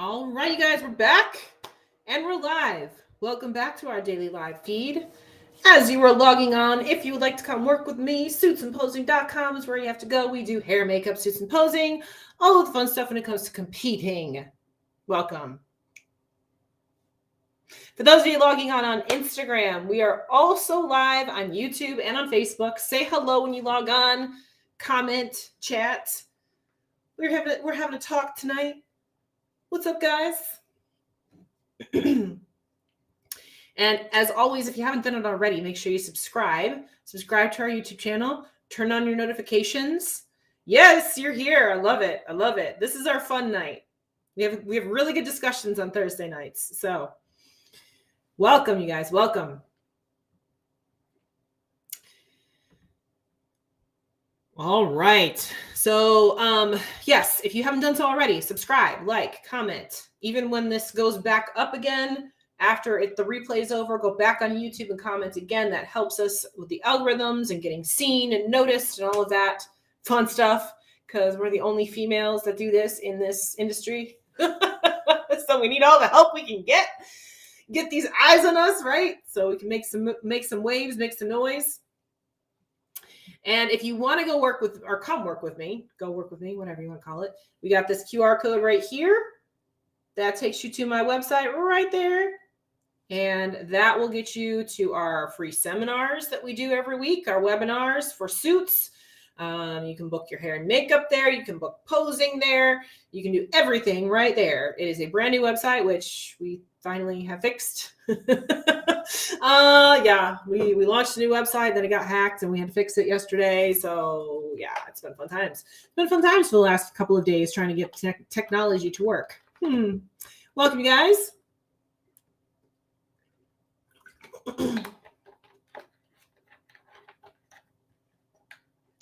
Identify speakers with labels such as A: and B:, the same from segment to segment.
A: All right, you guys, we're back and we're live. Welcome back to our daily live feed. As you are logging on, if you would like to come work with me, suitsandposing.com is where you have to go. We do hair, makeup, suits, and posing, all of the fun stuff when it comes to competing. Welcome. For those of you logging on Instagram, we are also live on YouTube and on Facebook. Say hello when you log on, comment, chat. We're having a talk tonight. What's up, guys? And as always, if you haven't done it already, make sure you subscribe. Subscribe to our YouTube channel. Turn on your notifications. Yes, you're here. I love it. I love it. This is our fun night. We have really good discussions on Thursday nights. So welcome, you guys. Welcome. All right. So yes, if you haven't done so already, subscribe, like, comment. Even when this goes back up again, after the replay is over, go back on YouTube and comment again. That helps us with the algorithms and getting seen and noticed and all of that fun stuff, because we're the only females that do this in this industry. So we need all the help we can get these eyes on us, right? So we can make some waves, make some noise. And if you want to go work with, or come work with me, whatever you want to call it, we got this QR code right here. That takes you to my website right there. And that will get you to our free seminars that we do every week, our webinars for suits. You can book your hair and makeup there. You can book posing there. You can do everything right there. It is a brand new website, which we finally have fixed. Yeah, we launched a new website, then it got hacked and we had to fix it yesterday. So yeah, it's been fun times. It's been fun times for the last couple of days trying to get technology to work. Welcome, you guys.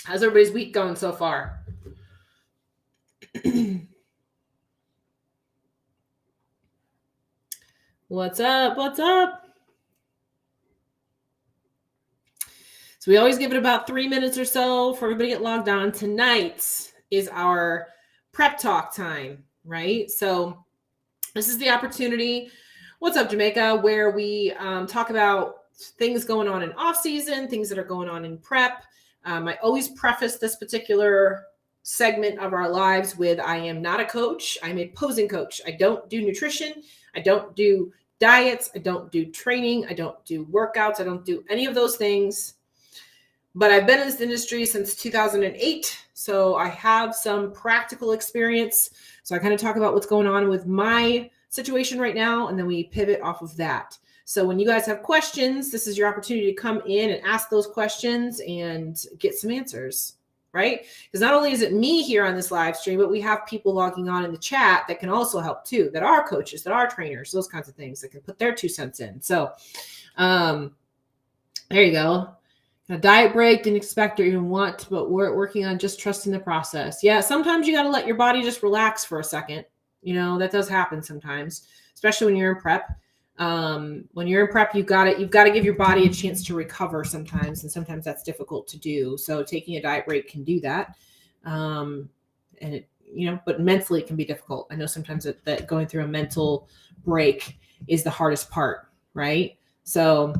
A: How's everybody's week going so far? What's up? What's up? So we always give it about 3 minutes or so for everybody to get logged on. Tonight is our prep talk time, right? So this is the opportunity. What's up, Jamaica? Where we talk about things going on in off season, things that are going on in prep. I always preface this particular segment of our lives with, I am not a coach. I'm a posing coach. I don't do nutrition. I don't do diets. I don't do training. I don't do workouts. I don't do any of those things. But I've been in this industry since 2008. So I have some practical experience. So I kind of talk about what's going on with my situation right now, and then we pivot off of that. So when you guys have questions, this is your opportunity to come in and ask those questions and get some answers, right? Because not only is it me here on this live stream, but we have people logging on in the chat that can also help too, that are coaches, that are trainers, those kinds of things that can put their 2 cents in. So there you go. A diet break, didn't expect or even want, but we're working on just trusting the process. Yeah, sometimes you got to let your body just relax for a second. You know, that does happen sometimes, especially when you're in prep. When you're in prep, you've got to give your body a chance to recover sometimes, and sometimes that's difficult to do. So taking a diet break can do that. And it, but mentally it can be difficult. I know sometimes that going through a mental break is the hardest part, right? So,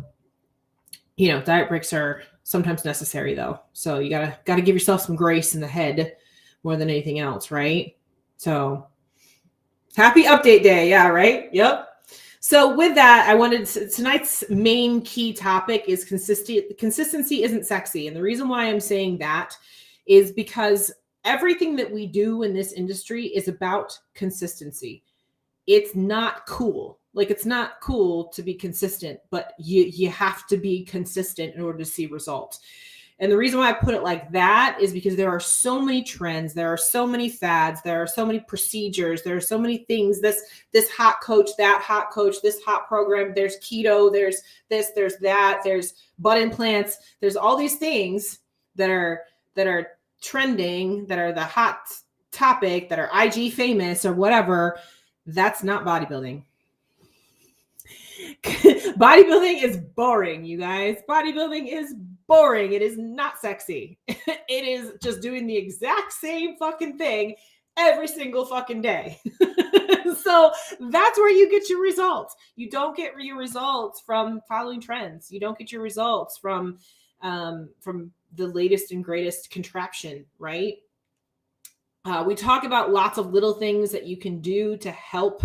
A: diet breaks are sometimes necessary though. So you gotta give yourself some grace in the head more than anything else, right? So happy update day. Yeah, right. Yep. So with that, tonight's main key topic is consistency isn't sexy. And the reason why I'm saying that is because everything that we do in this industry is about consistency. It's not cool. Like, it's not cool to be consistent, but you have to be consistent in order to see results. And the reason why I put it like that is because there are so many trends, there are so many fads, there are so many procedures, there are so many things, this hot coach, that hot coach, this hot program, there's keto, there's this, there's that, there's butt implants, there's all these things that are trending, that are the hot topic, that are IG famous or whatever. That's not bodybuilding. Bodybuilding is boring, you guys. Bodybuilding is boring. It is not sexy. It is just doing the exact same fucking thing every single fucking day. So that's where you get your results. You don't get your results from following trends. You don't get your results from the latest and greatest contraption, right? We talk about lots of little things that you can do to help,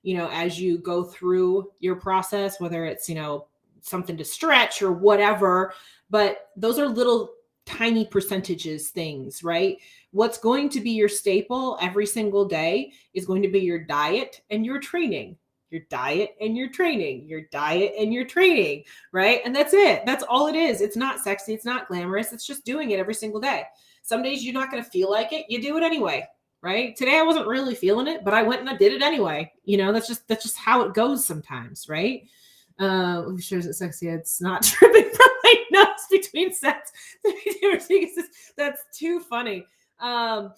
A: as you go through your process, whether it's, something to stretch or whatever, but those are little tiny percentages things, right? What's going to be your staple every single day is going to be your diet and your training. Your diet and your training, your diet and your training, right? And that's it. That's all it is. It's not sexy. It's not glamorous. It's just doing it every single day. Some days you're not going to feel like it. You do it anyway, right? Today I wasn't really feeling it, but I went and I did it anyway. That's just how it goes sometimes, right? I'm sure it's sexy. It's not dripping from my nose between sets. That's too funny. I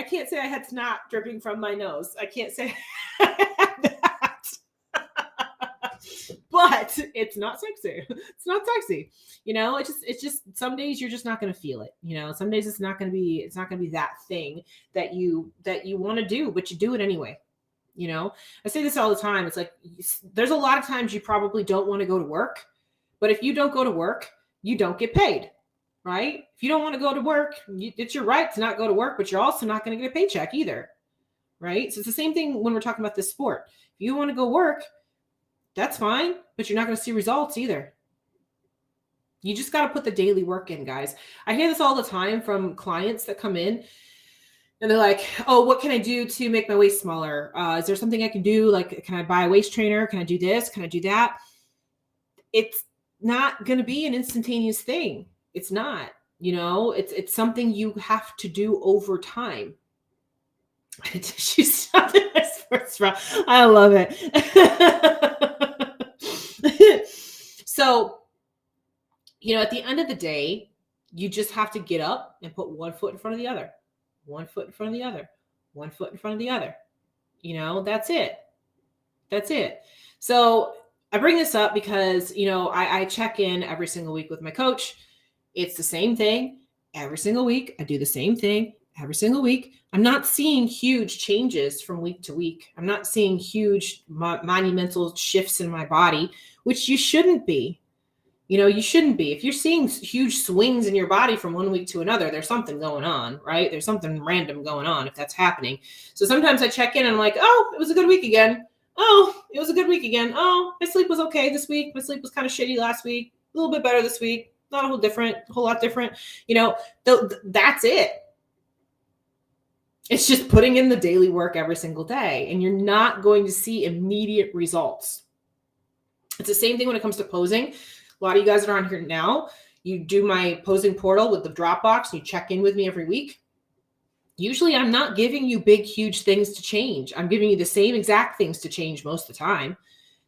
A: can't say I had snot dripping from my nose. I can't say I had that. But it's not sexy. It's not sexy. It's just some days you're just not going to feel it. Some days it's not going to be that thing that you want to do, but you do it anyway. I say this all the time. It's like, there's a lot of times you probably don't want to go to work, but if you don't go to work, you don't get paid, right? If you don't want to go to work, it's your right to not go to work, but you're also not going to get a paycheck either, right? So it's the same thing when we're talking about this sport. If you want to go work, that's fine, but you're not going to see results either. You just got to put the daily work in, guys. I hear this all the time from clients that come in and they're like, oh, what can I do to make my waist smaller? Is there something I can do? Like, can I buy a waist trainer? Can I do this? Can I do that? It's not going to be an instantaneous thing. It's not, it's something you have to do over time. I love it. So, at the end of the day, you just have to get up and put one foot in front of the other, one foot in front of the other, one foot in front of the other. That's it. That's it. So I bring this up because, I check in every single week with my coach. It's the same thing every single week. I do the same thing every single week. I'm not seeing huge changes from week to week. I'm not seeing huge monumental shifts in my body, which you shouldn't be. You shouldn't be. If you're seeing huge swings in your body from one week to another, there's something going on, right? There's something random going on if that's happening. So sometimes I check in and I'm like, oh, it was a good week again. Oh, it was a good week again. Oh, my sleep was okay this week. My sleep was kind of shitty last week. A little bit better this week. Not a whole lot different. That's it. It's just putting in the daily work every single day, and you're not going to see immediate results. It's the same thing when it comes to posing. A lot of you guys that are on here now, you do my posing portal with the Dropbox, and you check in with me every week. Usually I'm not giving you big, huge things to change. I'm giving you the same exact things to change most of the time.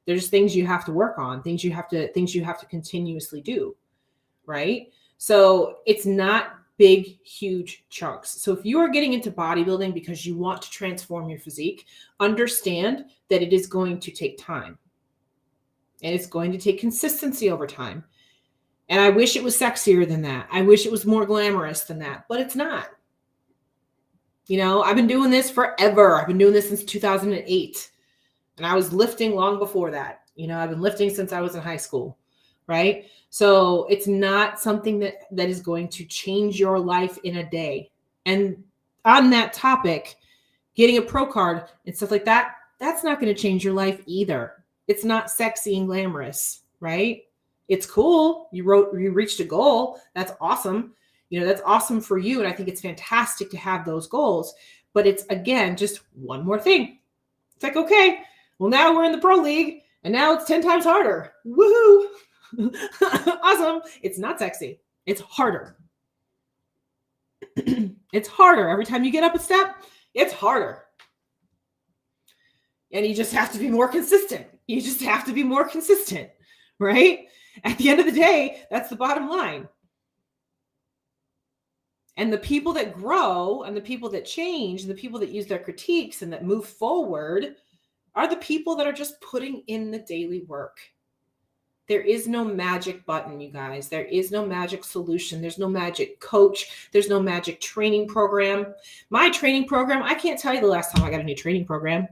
A: There's things you have to work on, things you have to continuously do, right? So it's not big, huge chunks. So if you are getting into bodybuilding because you want to transform your physique, understand that it is going to take time. And it's going to take consistency over time. And I wish it was sexier than that. I wish it was more glamorous than that, but it's not. I've been doing this forever. I've been doing this since 2008. And I was lifting long before that. I've been lifting since I was in high school, right? So it's not something that is going to change your life in a day. And on that topic, getting a pro card and stuff like that, that's not going to change your life either. It's not sexy and glamorous, right? It's cool. You reached a goal. That's awesome. That's awesome for you. And I think it's fantastic to have those goals, but it's, again, just one more thing. It's like, okay, well, now we're in the pro league and now it's 10 times harder. Woohoo. Awesome. It's not sexy. It's harder. It's harder. Every time you get up a step, it's harder. And you just have to be more consistent. Right? At the end of the day, that's the bottom line. And the people that grow and the people that change, and the people that use their critiques and that move forward are the people that are just putting in the daily work. There is no magic button, you guys. There is no magic solution. There's no magic coach. There's no magic training program. My training program, I can't tell you the last time I got a new training program.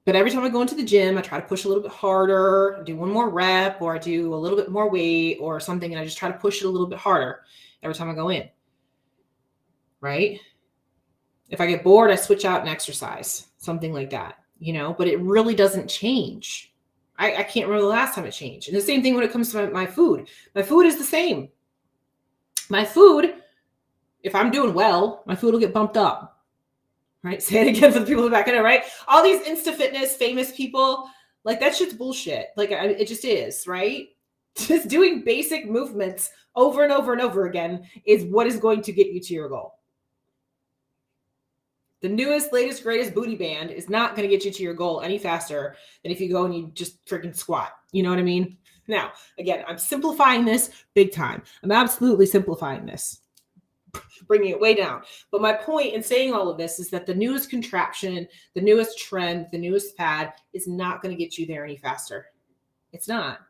A: But every time I go into the gym, I try to push a little bit harder, do one more rep, or I do a little bit more weight or something. And I just try to push it a little bit harder every time I go in. Right? If I get bored, I switch out and exercise, something like that, but it really doesn't change. I can't remember the last time it changed. And the same thing when it comes to my food. My food is the same. My food, if I'm doing well, my food will get bumped up. Right? Say it again for the people in the back of it, right? All these Insta Fitness famous people, like that shit's bullshit. Like it just is, right? Just doing basic movements over and over and over again is what is going to get you to your goal. The newest, latest, greatest booty band is not going to get you to your goal any faster than if you go and you just freaking squat. You know what I mean? Now, again, I'm simplifying this big time. I'm absolutely simplifying this, bringing it way down. But my point in saying all of this is that the newest contraption, the newest trend, the newest fad is not going to get you there any faster. It's not.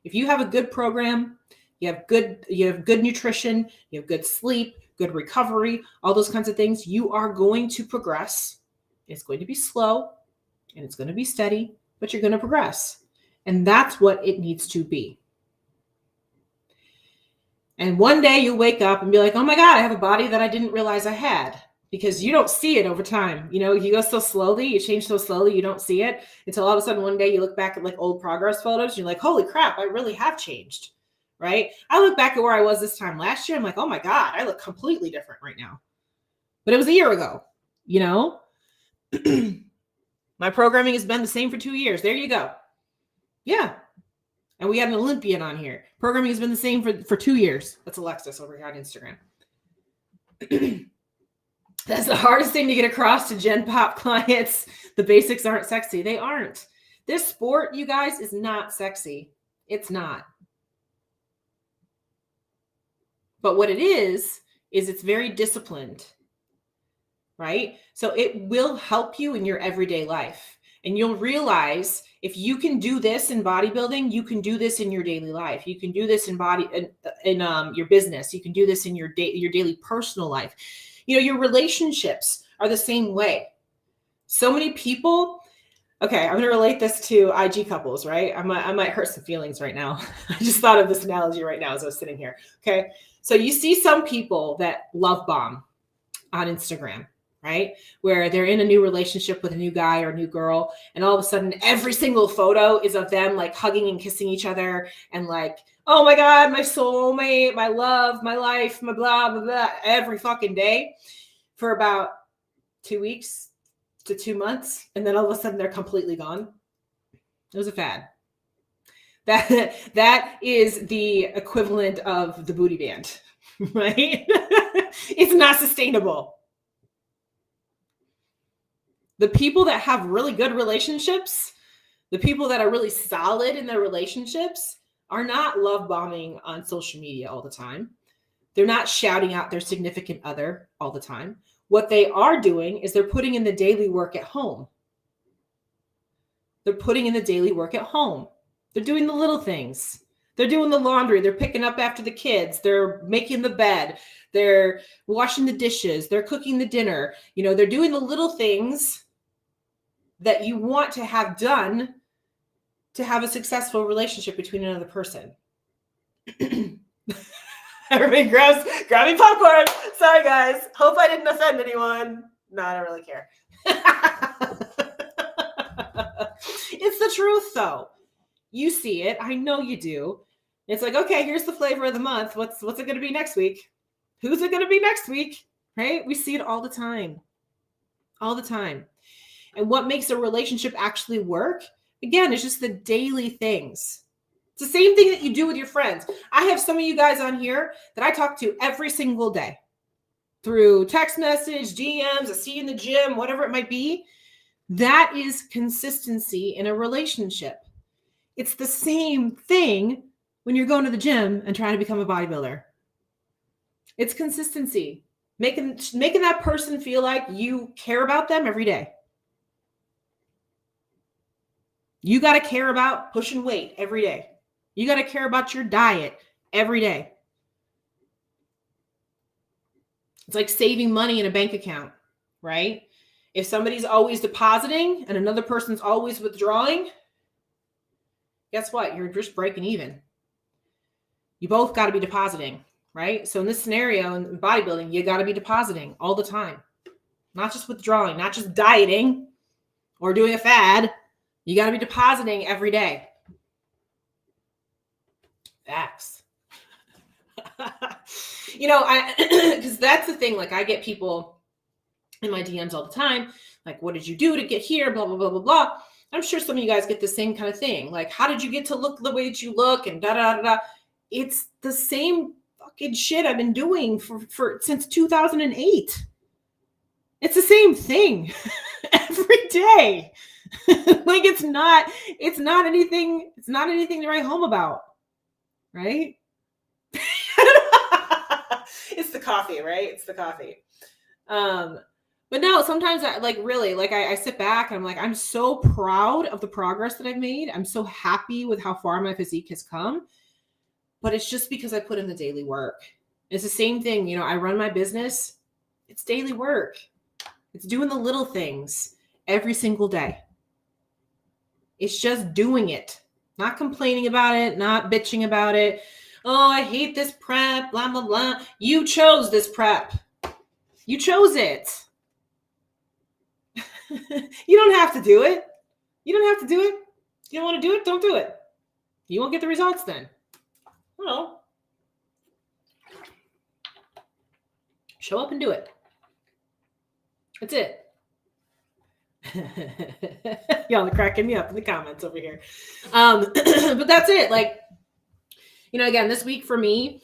A: If you have a good program, you have good nutrition, you have good sleep, good recovery, all those kinds of things, you are going to progress. It's going to be slow and it's going to be steady, but you're going to progress. And that's what it needs to be. And one day you'll wake up and be like, oh my God, I have a body that I didn't realize I had, because you don't see it over time. You go so slowly, you change so slowly, you don't see it until all of a sudden one day you look back at like old progress photos and you're like, holy crap, I really have changed. Right? I look back at where I was this time last year. I'm like, oh my God, I look completely different right now. But it was a year ago, My programming has been the same for 2 years. There you go. Yeah. And we had an Olympian on here. Programming has been the same for 2 years. That's Alexis over here on Instagram. That's the hardest thing to get across to Gen Pop clients. The basics aren't sexy. They aren't. This sport, you guys, is not sexy. It's not. But what it is it's very disciplined, right? So it will help you in your everyday life. And you'll realize if you can do this in bodybuilding, you can do this in your daily life. You can do this in your business. You can do this in your daily personal life. Your relationships are the same way. So many people, okay, I'm going to relate this to IG couples, right? I might hurt some feelings right now. I just thought of this analogy right now as I was sitting here. Okay. So you see some people that love bomb on Instagram, right? Where they're in a new relationship with a new guy or a new girl. And all of a sudden, every single photo is of them like hugging and kissing each other. And like, oh my God, my soulmate, my love, my life, my blah, blah, blah, every fucking day for about 2 weeks to 2 months. And then all of a sudden they're completely gone. It was a fad. That is the equivalent of the booty band, right? It's not sustainable. The people that have really good relationships, the people that are really solid in their relationships are not love bombing on social media all the time. They're not shouting out their significant other all the time. What they are doing is they're putting in the daily work at home. They're putting in the daily work at home. They're doing the little things. They're doing the laundry. They're picking up after the kids. They're making the bed. They're washing the dishes. They're cooking the dinner. They're doing the little things that you want to have done to have a successful relationship between another person. Everybody grabbing popcorn. Sorry, guys. Hope I didn't offend anyone. No, I don't really care. It's the truth, though. You see it. I know you do. It's like, okay, here's the flavor of the month. What's it going to be next week? Who's it going to be next week? Right? We see it all the time. All the time. And what makes a relationship actually work? Again, it's just the daily things. It's the same thing that you do with your friends. I have some of you guys on here that I talk to every single day through text message, DMs, I see you in the gym, whatever it might be. That is consistency in a relationship. It's the same thing when you're going to the gym and trying to become a bodybuilder. It's consistency. Making that person feel like you care about them every day. You got to care about pushing weight every day. You got to care about your diet every day. It's like saving money in a bank account, right? If somebody's always depositing and another person's always withdrawing, guess what? You're just breaking even. You both got to be depositing, right? So in this scenario, in bodybuilding, you got to be depositing all the time, not just withdrawing, not just dieting or doing a fad. You got to be depositing every day. Facts. Because that's the thing. Like, I get people in my DMs all the time. Like, what did you do to get here? Blah, blah, blah, blah, blah. I'm sure some of you guys get the same kind of thing. Like, how did you get to look the way that you look? And da, da, da, da. It's the same fucking shit I've been doing for since 2008. It's the same thing every day. Like, it's not anything to write home about. Right? It's the coffee, right? It's the coffee. But no, sometimes I sit back and I'm like, I'm so proud of the progress that I've made. I'm so happy with how far my physique has come. But it's just because I put in the daily work. It's the same thing. I run my business. It's daily work. It's doing the little things every single day. It's just doing it, not complaining about it, not bitching about it. Oh, I hate this prep, blah, blah, blah. You chose this prep. You chose it. You don't have to do it. You don't have to do it. You don't want to do it? Don't do it. You won't get the results then. Well, show up and do it. That's it. Y'all are cracking me up in the comments over here. But that's it. Like, again, this week for me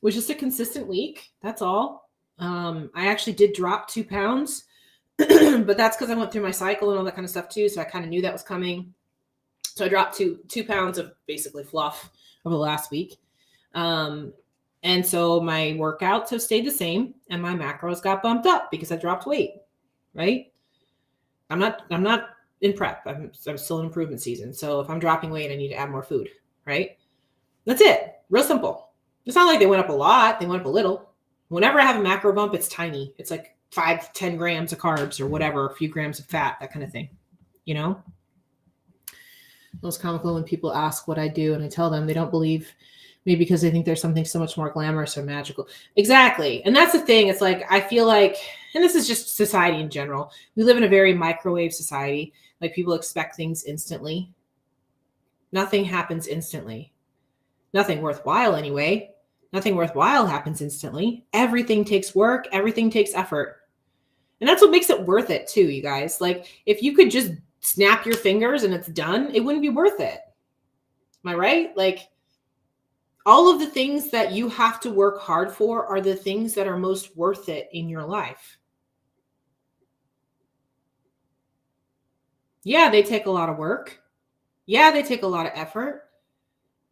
A: was just a consistent week. That's all. I actually did drop 2 pounds, but that's because I went through my cycle and all that kind of stuff too. So I kind of knew that was coming. So I dropped 2 pounds of basically fluff over the last week. And so my workouts have stayed the same and my macros got bumped up because I dropped weight, right? I'm not in prep. I'm still in improvement season. So if I'm dropping weight, I need to add more food, right? That's it. Real simple. It's not like they went up a lot. They went up a little. Whenever I have a macro bump, it's tiny. It's like 5 to 10 grams of carbs or whatever, a few grams of fat, that kind of thing. Most comical when people ask what I do and I tell them they don't believe me because they think there's something so much more glamorous or magical. Exactly. And that's the thing. It's like, I feel like, and this is just society in general. We live in a very microwave society. Like, people expect things instantly. Nothing happens instantly. Nothing worthwhile anyway. Nothing worthwhile happens instantly. Everything takes work. Everything takes effort. And that's what makes it worth it too, you guys. Like, if you could just snap your fingers and it's done, it wouldn't be worth it. Am I right? Like, all of the things that you have to work hard for are the things that are most worth it in your life. Yeah, they take a lot of work. Yeah, they take a lot of effort.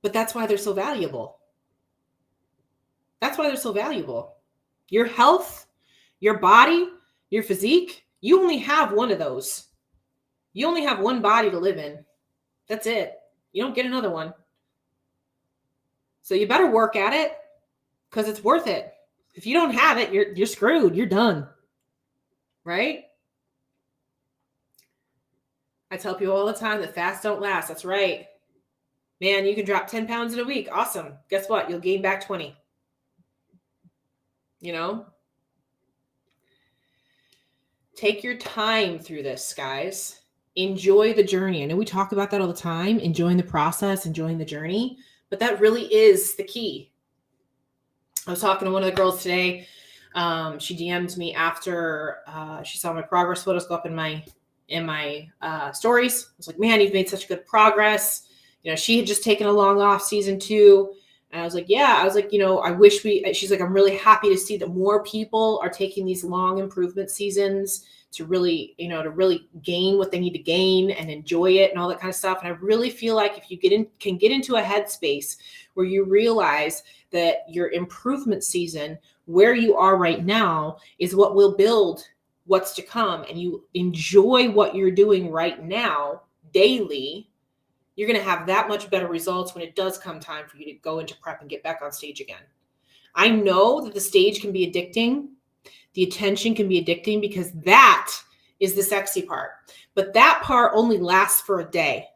A: But that's why they're so valuable. That's why they're so valuable. Your health, your body, your physique, you only have one of those. You only have one body to live in. That's it. You don't get another one. So you better work at it because it's worth it. If you don't have it, you're screwed. You're done. Right? I tell people all the time that fasts don't last. That's right. Man, you can drop 10 pounds in a week. Awesome. Guess what? You'll gain back 20. Take your time through this, guys. Enjoy the journey. I know we talk about that all the time, enjoying the process, enjoying the journey, but that really is the key. I was talking to one of the girls today. She DM'd me after she saw my progress photos go up in my stories. I was like, man, you've made such good progress. She had just taken a long off season 2. And I was like, yeah, I wish she's like, I'm really happy to see that more people are taking these long improvement seasons to really, to really gain what they need to gain and enjoy it and all that kind of stuff. And I really feel like if you can get into a headspace where you realize that your improvement season, where you are right now, is what will build what's to come, and you enjoy what you're doing right now daily, you're going to have that much better results when it does come time for you to go into prep and get back on stage again. I know that the stage can be addicting. The attention can be addicting because that is the sexy part. But that part only lasts for a day.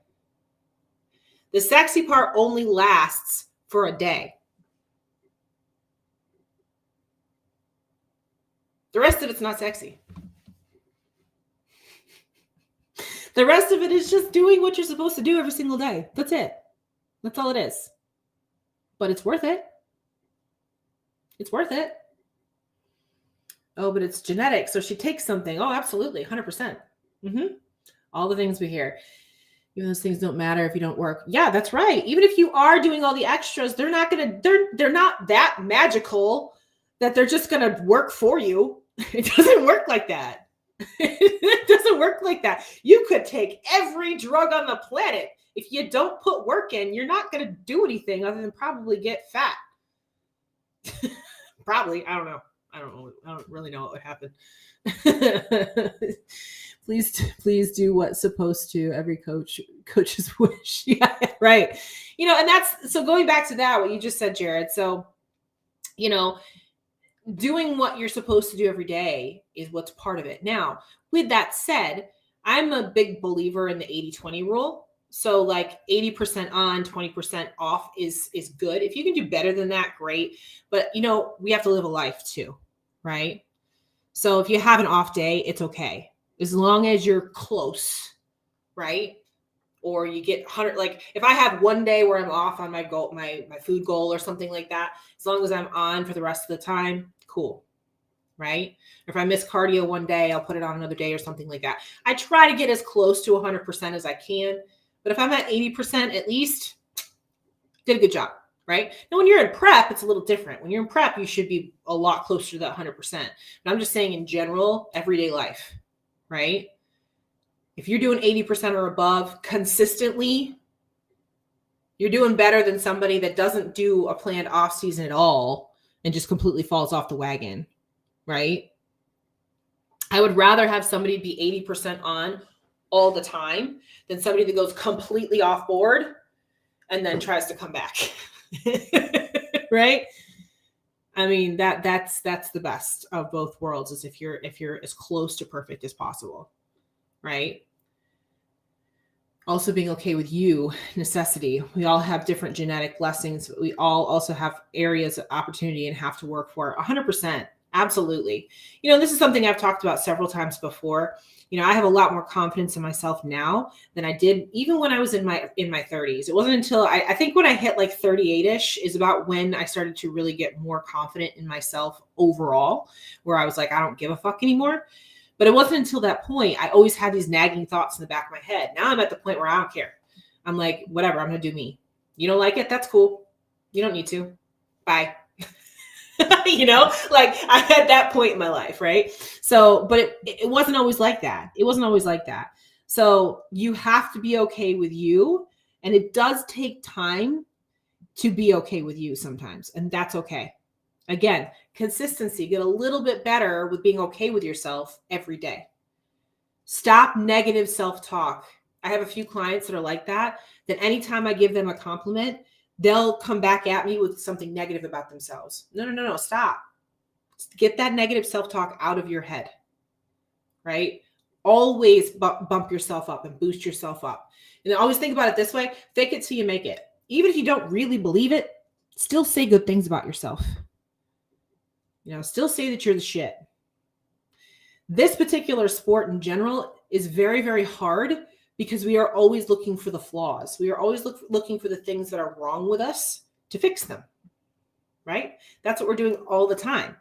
A: The sexy part only lasts for a day. The rest of it's not sexy. The rest of it is just doing what you're supposed to do every single day. That's it. That's all it is. But it's worth it. It's worth it. Oh, but it's genetic. So she takes something. Oh, absolutely. 100%. All the things we hear. Even those things don't matter if you don't work. Yeah, that's right. Even if you are doing all the extras, they're not that magical that they're just going to work for you. It doesn't work like that. It doesn't work like that. You could take every drug on the planet. If you don't put work in, you're not going to do anything other than probably get fat. Probably. I don't know. I don't really know what would happen. Please do what's supposed to. Every coach's wish. Yeah, right. And that's, so going back to that, what you just said, Jared. So, doing what you're supposed to do every day is what's part of it. Now, with that said, I'm a big believer in the 80-20 rule. So like 80% on, 20% off is good. If you can do better than that, great. But we have to live a life too, right? So if you have an off day, it's okay. As long as you're close, right? Or you get 100, like if I have one day where I'm off on my goal, my food goal or something like that, as long as I'm on for the rest of the time, cool. Right? If I miss cardio one day, I'll put it on another day or something like that. I try to get as close to 100% as I can. But if I'm at 80% at least, did a good job, right? Now, when you're in prep, it's a little different. When you're in prep, you should be a lot closer to that 100%. But I'm just saying in general, everyday life, right? If you're doing 80% or above consistently, you're doing better than somebody that doesn't do a planned off season at all and just completely falls off the wagon, right? I would rather have somebody be 80% on all the time than somebody that goes completely off board and then tries to come back. Right? I mean, that's the best of both worlds, is if you're as close to perfect as possible, right? Also being okay with you, necessity. We all have different genetic blessings, but we all also have areas of opportunity and have to work for 100%. Absolutely. This is something I've talked about several times before. I have a lot more confidence in myself now than I did even when I was in my 30s. It wasn't until I think when I hit like 38ish is about when I started to really get more confident in myself overall, where I was like, I don't give a fuck anymore. But it wasn't until that point. I always had these nagging thoughts in the back of my head. Now I'm at the point where I don't care. I'm like, whatever, I'm going to do me. You don't like it? That's cool. You don't need to. Bye. Like I had that point in my life, right? So, but it wasn't always like that. It wasn't always like that. So you have to be okay with you. And it does take time to be okay with you sometimes. And that's okay. Again, consistency, get a little bit better with being okay with yourself every day. Stop negative self-talk. I have a few clients that are like that anytime I give them a compliment, they'll come back at me with something negative about themselves. No, stop. Get that negative self-talk out of your head, right? Always bump yourself up and boost yourself up. And always think about it this way, fake it till you make it. Even if you don't really believe it, still say good things about yourself. Still say that you're the shit. This particular sport in general is very, very hard because we are always looking for the flaws. We are always looking for the things that are wrong with us to fix them, right? That's what we're doing all the time.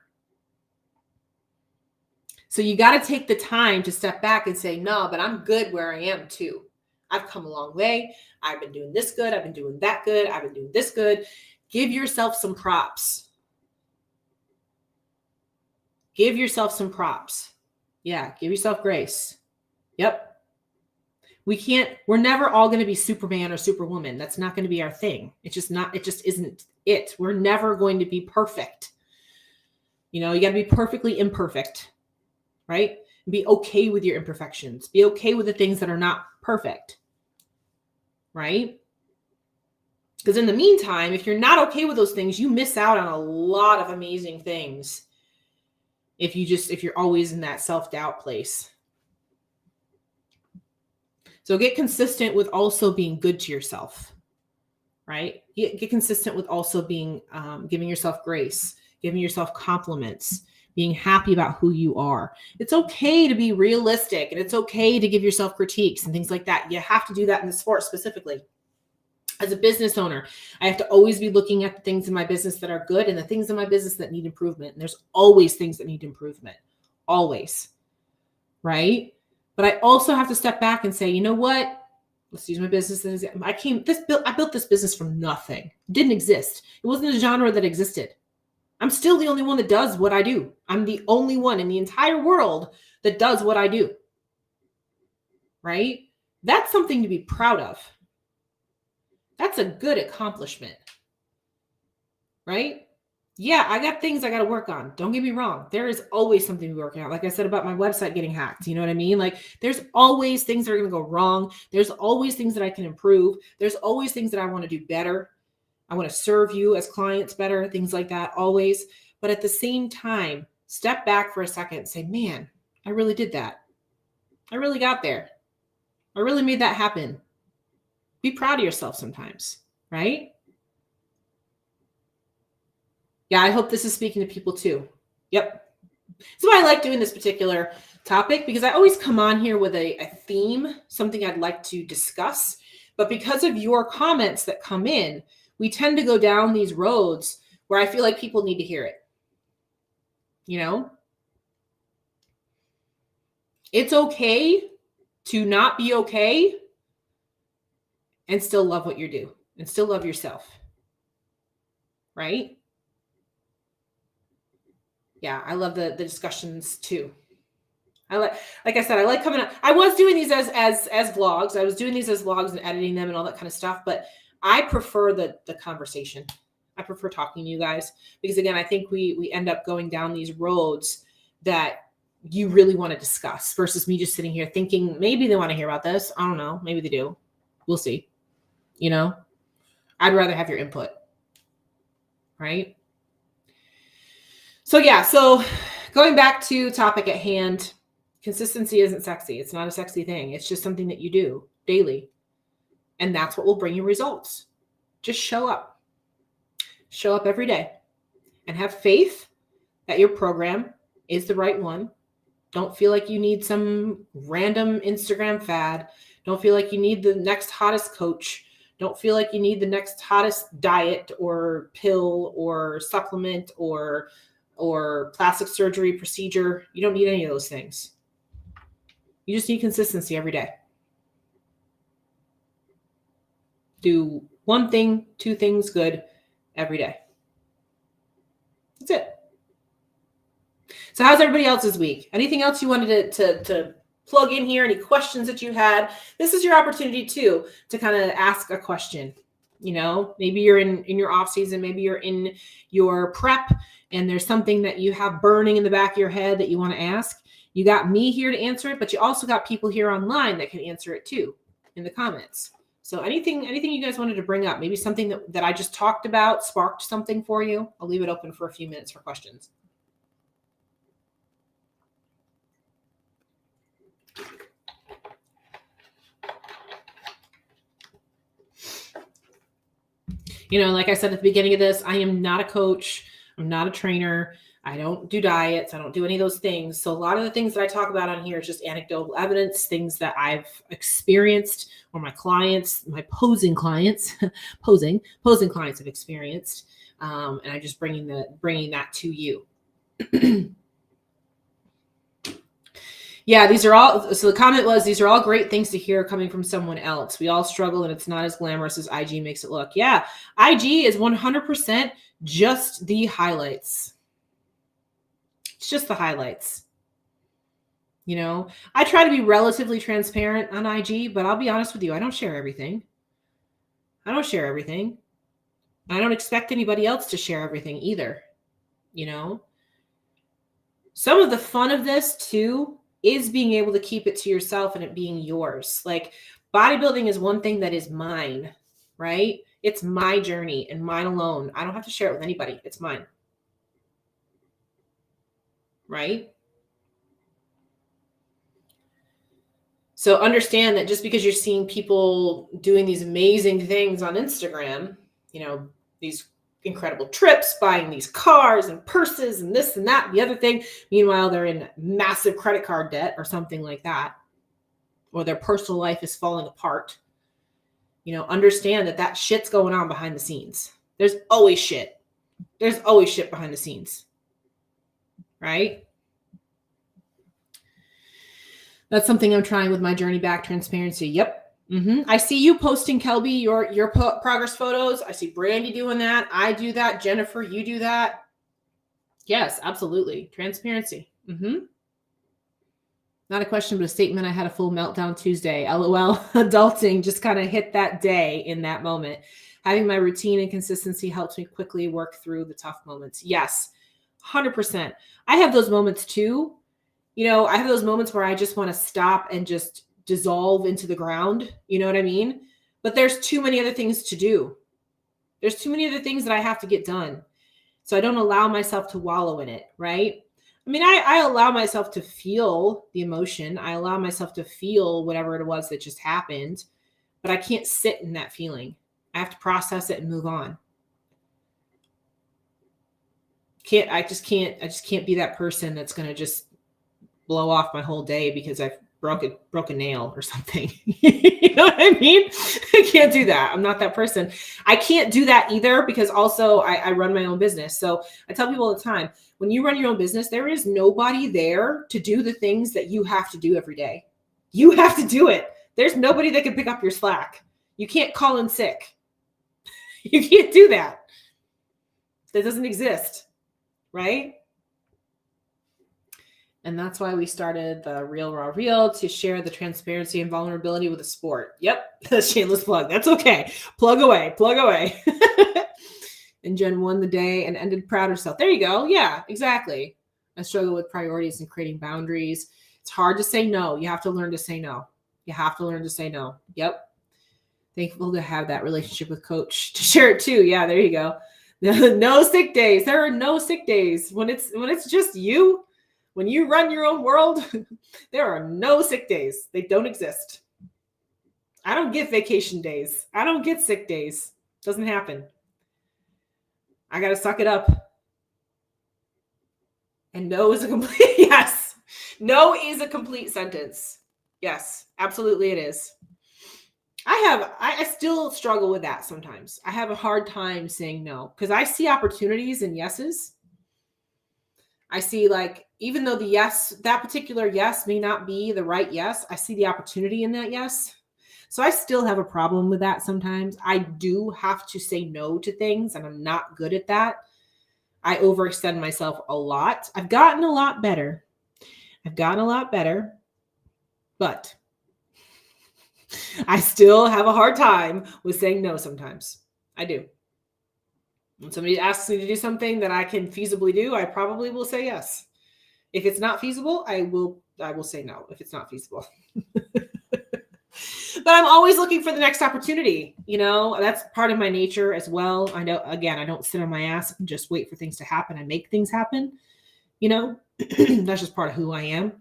A: So you got to take the time to step back and say, no, but I'm good where I am too. I've come a long way. I've been doing this good. I've been doing that good. I've been doing this good. Give yourself some props. Give yourself some props. Yeah, give yourself grace. Yep. We're never all going to be Superman or Superwoman. That's not going to be our thing. It just isn't it. We're never going to be perfect. You got to be perfectly imperfect, right? Be okay with your imperfections. Be okay with the things that are not perfect, right? Because in the meantime, if you're not okay with those things, you miss out on a lot of amazing things. If you're always in that self-doubt place. So get consistent with also being good to yourself, right? Get consistent with also being, giving yourself grace, giving yourself compliments, being happy about who you are. It's okay to be realistic, and it's okay to give yourself critiques and things like that. You have to do that in the sport specifically. As a business owner, I have to always be looking at the things in my business that are good and the things in my business that need improvement. And there's always things that need improvement, always, right? But I also have to step back and say, you know what? Let's use my business as I built this business from nothing. It didn't exist. It wasn't a genre that existed. I'm still the only one that does what I do. I'm the only one in the entire world that does what I do. Right? That's something to be proud of. That's a good accomplishment. Right? Yeah, I got things I got to work on. Don't get me wrong. There is always something to be working on. Like I said about my website getting hacked. You know what I mean? Like there's always things that are going to go wrong. There's always things that I can improve. There's always things that I want to do better. I want to serve you as clients better, things like that, always. But at the same time, step back for a second and say, man, I really did that. I really got there. I really made that happen. Be proud of yourself sometimes, right? Yeah, I hope this is speaking to people too. Yep. That's why I like doing this particular topic, because I always come on here with a theme, something I'd like to discuss. But because of your comments that come in, we tend to go down these roads where I feel like people need to hear it. You know? It's okay to not be okay and still love what you do and still love yourself. Right? Yeah, I love the discussions too. Like I said, I like coming up. I was doing these as vlogs. I was doing these as vlogs and editing them and all that kind of stuff. But I prefer the conversation. I prefer talking to you guys because, again, I think we end up going down these roads that you really want to discuss versus me just sitting here thinking maybe they want to hear about this. I don't know. Maybe they do. We'll see. You know, I'd rather have your input. Right? So, yeah. So going back to topic at hand, consistency isn't sexy. It's not a sexy thing. It's just something that you do daily. And that's what will bring you results. Just show up. Show up every day and have faith that your program is the right one. Don't feel like you need some random Instagram fad. Don't feel like you need the next hottest coach. Don't feel like you need the next hottest diet or pill or supplement or plastic surgery procedure. You don't need any of those things. You just need consistency every day. Do one thing, two things good every day. That's it. So how's everybody else's week? Anything else you wanted to plug in here? Any questions that you had? This is your opportunity too to kind of ask a question. You know, maybe you're in your off season, maybe you're in your prep and there's something that you have burning in the back of your head that you want to ask. You got me here to answer it, but you also got people here online that can answer it too in the comments. So anything you guys wanted to bring up, maybe something that I just talked about sparked something for you. I'll leave it open for a few minutes for questions. You know, like I said at the beginning of this, I am not a coach. I'm not a trainer. I don't do diets. I don't do any of those things. So a lot of the things that I talk about on here is just anecdotal evidence, things that I've experienced or my clients, my posing clients have experienced. And I'm just bringing that to you. Yeah, so the comment was, these are all great things to hear coming from someone else. We all struggle and it's not as glamorous as IG makes it look. Yeah, IG is 100% just the highlights. It's just the highlights. You know, I try to be relatively transparent on IG, but I'll be honest with you, I don't share everything. I don't expect anybody else to share everything either. You know, some of the fun of this too is being able to keep it to yourself and it being yours. Like bodybuilding is one thing that is mine, right? It's my journey and mine alone. I don't have to share it with anybody. It's mine. Right? So understand that just because you're seeing people doing these amazing things on Instagram, these incredible trips, buying these cars and purses and this and that, and the other thing, meanwhile, they're in massive credit card debt or something like that, or their personal life is falling apart. Understand that shit's going on behind the scenes. There's always shit. There's always shit behind the scenes. Right? That's something I'm trying with my journey back, transparency. Yep. I see you posting, Kelby, your progress photos. I see Brandy doing that. I do that. Jennifer, you do that. Yes, absolutely. Transparency. Not a question, but a statement. I had a full meltdown Tuesday. LOL. Adulting just kind of hit that day in that moment. Having my routine and consistency helps me quickly work through the tough moments. Yes, 100%. I have those moments too. I have those moments where I just want to stop and just dissolve into the ground. You know what I mean? But there's too many other things to do. There's too many other things that I have to get done. So I don't allow myself to wallow in it, right? I mean, I allow myself to feel the emotion. I allow myself to feel whatever it was that just happened, but I can't sit in that feeling. I have to process it and move on. I just can't be that person that's going to just blow off my whole day because I've broke a nail or something. You know what I mean? I can't do that. I'm not that person. I can't do that either because also I run my own business. So I tell people all the time, when you run your own business, there is nobody there to do the things that you have to do every day. You have to do it. There's nobody that can pick up your slack. You can't call in sick. You can't do that. That doesn't exist, right? And that's why we started the Real Raw Real, to share the transparency and vulnerability with the sport. Yep, shameless plug. That's okay. Plug away. And Jen won the day and ended proud of herself. There you go. Yeah, exactly. I struggle with priorities and creating boundaries. It's hard to say no. You have to learn to say no. Yep. Thankful to have that relationship with Coach to share it too. Yeah, there you go. No sick days. There are no sick days. When it's just you, when you run your own world, there are no sick days. They don't exist. I don't get vacation days. I don't get sick days. Doesn't happen. I got to suck it up. And no is a complete, yes. No is a complete sentence. Yes, absolutely it is. I still struggle with that sometimes. I have a hard time saying no because I see opportunities in yeses. I see, like, even though that particular yes may not be the right yes, I see the opportunity in that yes. So I still have a problem with that sometimes. I do have to say no to things, and I'm not good at that. I overextend myself a lot. I've gotten a lot better, but I still have a hard time with saying no sometimes. I do. When somebody asks me to do something that I can feasibly do, I probably will say yes. If it's not feasible, I will say no if it's not feasible. But I'm always looking for the next opportunity. That's part of my nature as well. I know, again, I don't sit on my ass and just wait for things to happen. I make things happen. That's just part of who I am.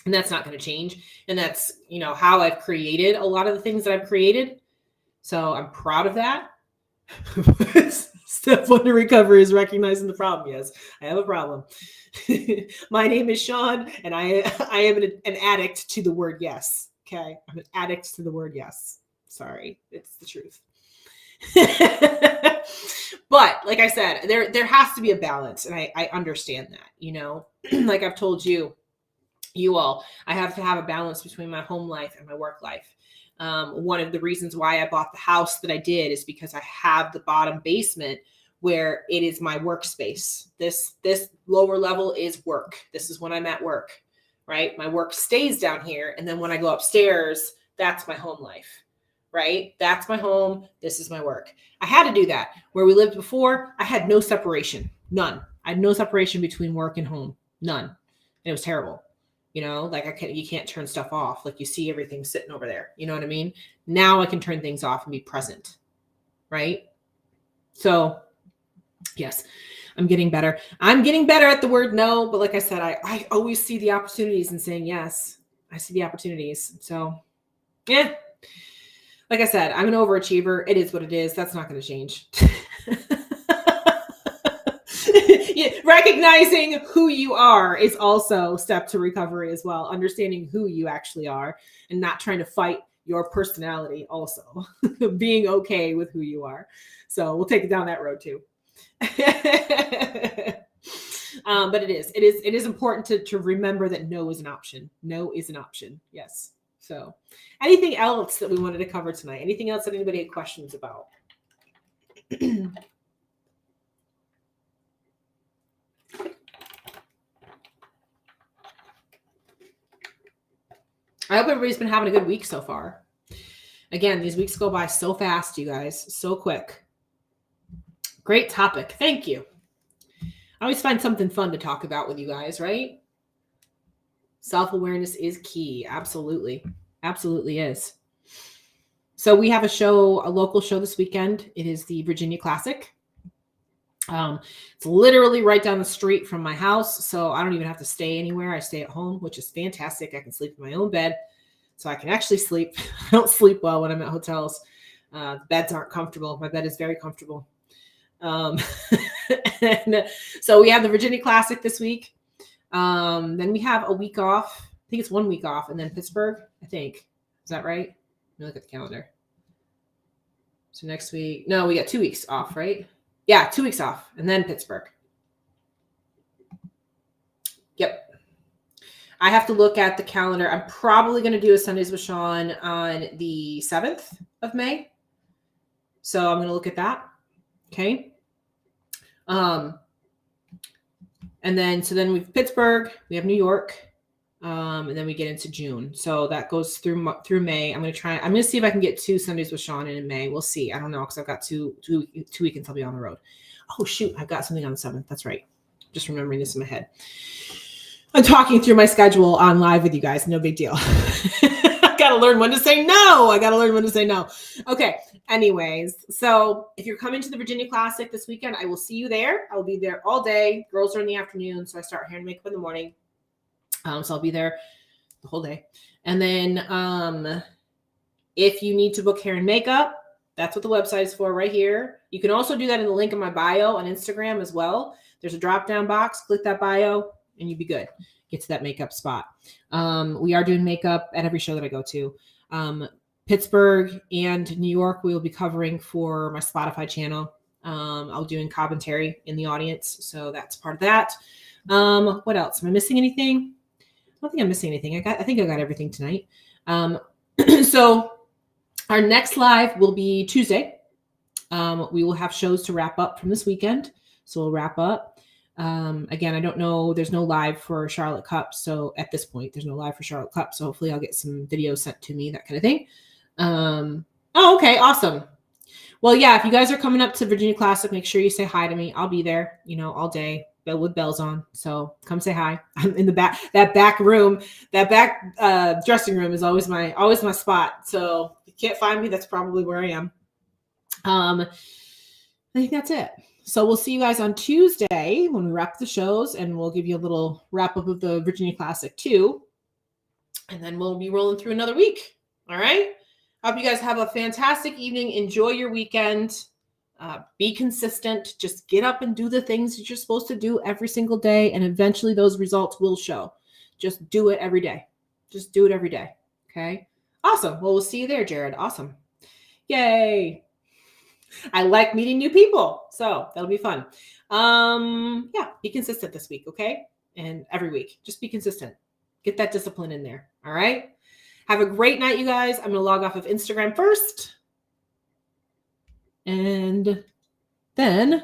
A: And that's not going to change. And that's, how I've created a lot of the things that I've created. So I'm proud of that. Step 1 to recovery is recognizing the problem. Yes, I have a problem. My name is Sean, and I am an addict to the word yes. Okay, I'm an addict to the word yes. Sorry, it's the truth. But like I said, there has to be a balance, and I understand that. Like I've told you all, I have to have a balance between my home life and my work life. One of the reasons why I bought the house that I did is because I have the bottom basement where it is my workspace. This lower level is work. This is when I'm at work, right? My work stays down here. And then when I go upstairs, that's my home life, right? That's my home. This is my work. I had to do that. Where we lived before, I had no separation, none. I had no separation between work and home, none. And it was terrible. Like you can't turn stuff off. Like you see everything sitting over there. You know what I mean? Now I can turn things off and be present. Right? So yes, I'm getting better. I'm getting better at the word no. But like I said, I always see the opportunities in saying yes. I see the opportunities. So, yeah. Like I said, I'm an overachiever. It is what it is. That's not going to change. Yeah, recognizing who you are is also a step to recovery as well. Understanding who you actually are and not trying to fight your personality also. Being okay with who you are. So we'll take it down that road too. But it is important to remember that no is an option. No is an option. Yes. So anything else that we wanted to cover tonight? Anything else that anybody had questions about? I hope everybody's been having a good week so far. Again, these weeks go by so fast, you guys, so quick. Great topic. Thank you. I always find something fun to talk about with you guys, right? Self-awareness is key. Absolutely. Absolutely is. So we have a local show this weekend. It is the Virginia Classic. It's literally right down the street from my house. So I don't even have to stay anywhere. I stay at home, which is fantastic. I can sleep in my own bed. So I can actually sleep. I don't sleep well when I'm at hotels. The beds aren't comfortable. My bed is very comfortable. And so we have the Virginia Classic this week. Then we have a week off. I think it's 1 week off. And then Pittsburgh, I think. Is that right? Let me look at the calendar. So next week, no, we got 2 weeks off, right? Yeah, 2 weeks off. And then Pittsburgh. Yep. I have to look at the calendar. I'm probably going to do a Sundays with Sean on the 7th of May. So I'm going to look at that. Okay. And then we've Pittsburgh, we have New York, and then we get into June. So that goes through May. I'm going to see if I can get 2 Sundays with Sean in May. We'll see. I don't know. Cause I've got two weekends I'll be on the road. Oh shoot. I've got something on the 7th. That's right. Just remembering this in my head. I'm talking through my schedule on live with you guys. No big deal. I got to learn when to say no. Okay. Anyways, so if you're coming to the Virginia Classic this weekend, I will see you there. I will be there all day. Girls are in the afternoon, so I start hair and makeup in the morning. So I'll be there the whole day. And then if you need to book hair and makeup, that's what the website is for right here. You can also do that in the link in my bio on Instagram as well. There's a drop-down box. Click that bio, and you'd be good. Get to that makeup spot. We are doing makeup at every show that I go to. Pittsburgh and New York, we will be covering for my Spotify channel. I'll do commentary in the audience. So that's part of that. What else? Am I missing anything? I don't think I'm missing anything. I think I got everything tonight. So our next live will be Tuesday. We will have shows to wrap up from this weekend. So we'll wrap up. Again, I don't know. There's no live for Charlotte Cup. So at this point, there's no live for Charlotte Cup. So hopefully I'll get some videos sent to me, that kind of thing. Oh, okay. Awesome. Well, yeah, if you guys are coming up to Virginia Classic, make sure you say hi to me. I'll be there, all day, with bells on. So come say hi. I'm in the back, that back dressing room is always my spot. So if you can't find me, that's probably where I am. I think that's it. So we'll see you guys on Tuesday when we wrap the shows, and we'll give you a little wrap up of the Virginia Classic too. And then we'll be rolling through another week. All right. I hope you guys have a fantastic evening. Enjoy your weekend. Be consistent. Just get up and do the things that you're supposed to do every single day. And eventually those results will show. Just do it every day. Just do it every day. Okay. Awesome. Well, we'll see you there, Jared. Awesome. Yay. I like meeting new people. So that'll be fun. Yeah. Be consistent this week. Okay. And every week, just be consistent. Get that discipline in there. All right. Have a great night, you guys. I'm going to log off of Instagram first. And then